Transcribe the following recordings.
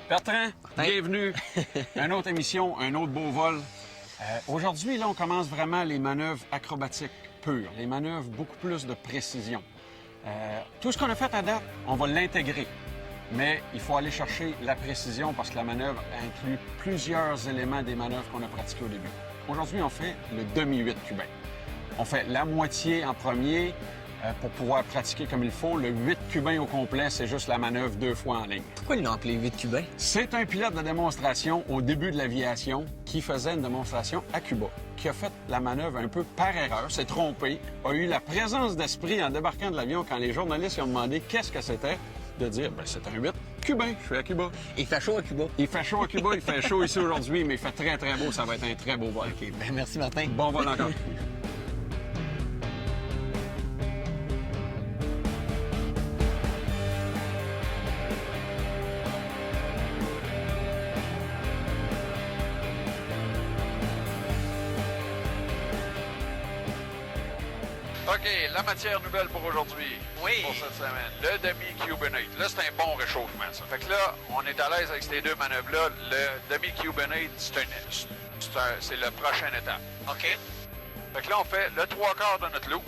Bertrand, bienvenue. Une autre émission, un autre beau vol. Aujourd'hui, là, on commence vraiment les manœuvres acrobatiques pures, les manœuvres beaucoup plus de précision. Tout ce qu'on a fait à date, on va l'intégrer. Mais il faut aller chercher la précision parce que la manœuvre inclut plusieurs éléments des manœuvres qu'on a pratiquées au début. Aujourd'hui, on fait le demi-8 cubain. On fait la moitié en premier pour pouvoir pratiquer comme il faut. Le 8 cubain au complet, c'est juste la manœuvre 2 fois en ligne. Pourquoi ils l'ont appelé 8 cubain? C'est un pilote de démonstration au début de l'aviation qui faisait une démonstration à Cuba, qui a fait la manœuvre un peu par erreur, s'est trompé, a eu la présence d'esprit en débarquant de l'avion quand les journalistes lui ont demandé qu'est-ce que c'était, de dire « c'est un 8 cubain, je suis à Cuba ». Il fait chaud à Cuba. Il fait chaud à Cuba, il fait chaud ici aujourd'hui, mais il fait très, très beau. Ça va être un très beau vol. OK, ben merci Martin. Bon vol encore. OK, la matière nouvelle pour aujourd'hui. Oui. Pour cette semaine. Le demi-Cubanate. Là, c'est un bon réchauffement, ça. Fait que là, on est à l'aise avec ces deux manœuvres-là. Le demi-Cubanate, c'est la prochaine étape. OK. Fait que là, on fait le 3/4 de notre loop.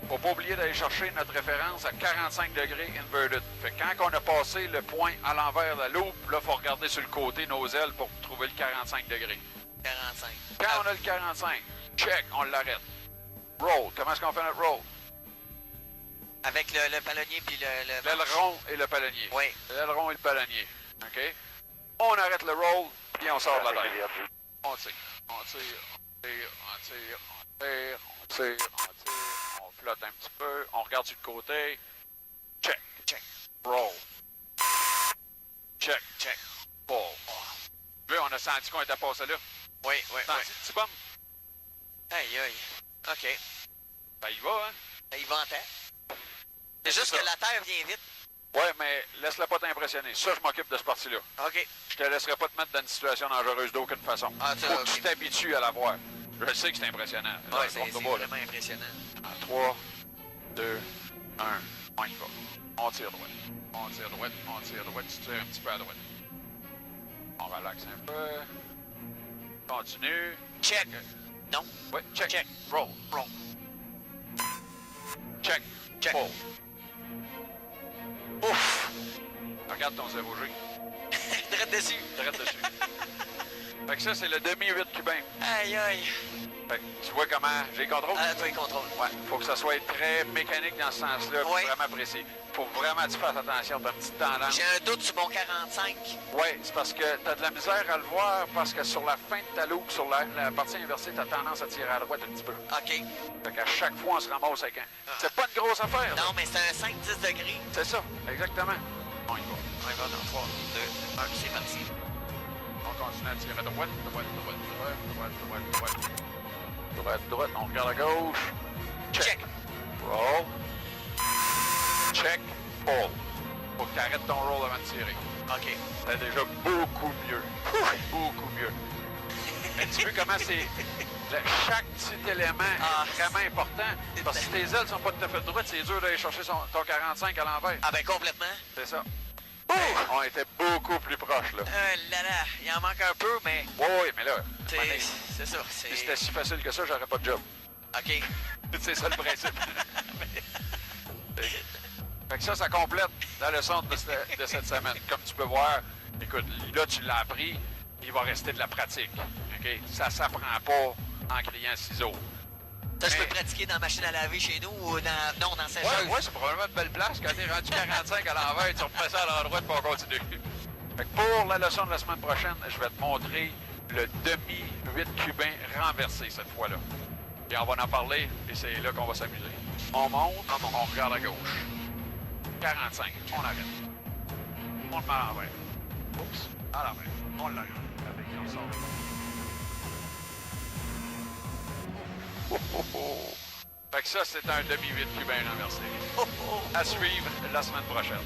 Faut pas oublier d'aller chercher notre référence à 45 degrés inverted. Fait que quand on a passé le point à l'envers de la loop, là, faut regarder sur le côté nos ailes pour trouver le 45 degrés. 45. Quand on a le 45, check, on l'arrête. Roll. Comment est-ce qu'on fait notre roll? Avec le palonnier puis le... L'aileron et le palonnier. Oui. L'aileron et le palonnier. OK? On arrête le roll, puis on sort de la tête. On tire, on tire, on tire, on tire, on tire, on tire, on tire, on flotte un petit peu, on regarde sur le côté. Check. Check. Roll. Check. Check. Pull. Là, on a senti qu'on était passé là. Oui, oui, Senti oui. le petit bum? Aïe, aïe. OK. Ben, il va, hein? Il va en terre. C'est C'est juste ça. que la terre vient vite. Ouais, mais laisse-la pas t'impressionner. Ça, je m'occupe de ce parti-là. OK. Je te laisserai pas te mettre dans une situation dangereuse d'aucune façon. Ah, ça, Faut ok. que tu t'habitues à la voir. Je sais que c'est impressionnant. Ouais, c'est Trompe-toi pas, là. vraiment impressionnant. 3, 2, 1, on y va. On tire droite. On tire droite, on tire droite, tu tires un petit peu à droite. On relaxe un peu. Continue. Check. Non. Ouais, check. Check. Roll. Roll. Check. Check. Pull. Ouf. Regarde ton 0G. Direct dessus. Direct dessus. Fait que ça, c'est le demi-8 cubain. Aïe, aïe. Fait que tu vois comment j'ai le contrôle? Ah, toi, il contrôle. Ouais, faut que ça soit très mécanique dans ce sens-là, puis Ouais. vraiment précis. Faut vraiment que tu fasses attention, t'as une petite tendance. J'ai un doute sur mon 45. Ouais, c'est parce que t'as de la misère à le voir, parce que sur la fin de ta loupe, sur la partie inversée, t'as tendance à tirer à droite un petit peu. OK. Fait qu'à chaque fois, on se ramasse avec un... C'est pas une grosse affaire, là. Non, mais c'est un 5-10 degrés. C'est ça, exactement. On y va. On y va dans 3, 2, 1, c'est parti. On continue à tirer à droite, droite, droite, droite, droite, droite, droite. Droite, droite, on regarde à gauche. Check. Roll. Check. Pull. Faut que tu arrêtes ton roll avant de tirer. OK. C'est déjà beaucoup mieux. Beaucoup mieux. Mais tu vois comment c'est... Chaque petit élément est vraiment important. Parce que si tes ailes sont pas tout à fait droites, c'est dur d'aller chercher ton 45 à l'envers. Ah ben complètement. C'est ça. Mais on était beaucoup plus proches, là. Là là, il en manque un peu, mais Oui, mais là, c'est ça. si c'était si facile que ça, j'aurais pas de job. OK. C'est ça le principe. Fait que ça complète la leçon de cette semaine. Comme tu peux voir, écoute, là, tu l'as appris, il va rester de la pratique. OK? Ça s'apprend pas en criant ciseaux. Ça, je peux pratiquer dans la machine à laver chez nous ou dans... Non, dans sa sécheuse. Ouais, c'est probablement une belle place. Quand t'es rendu 45 à l'envers, tu reprends ça à l'endroit, puis on continue. Fait que pour la leçon de la semaine prochaine, je vais te montrer le demi-8 cubain renversé cette fois-là. Et on va en parler, et c'est là qu'on va s'amuser. On monte, on regarde à gauche. 45, on arrête. On le met à l'envers. Oups, à l'envers. On l'arrête. Avec, on sort. Fait que ça, c'est un demi-8 cubain renversé. À suivre la semaine prochaine.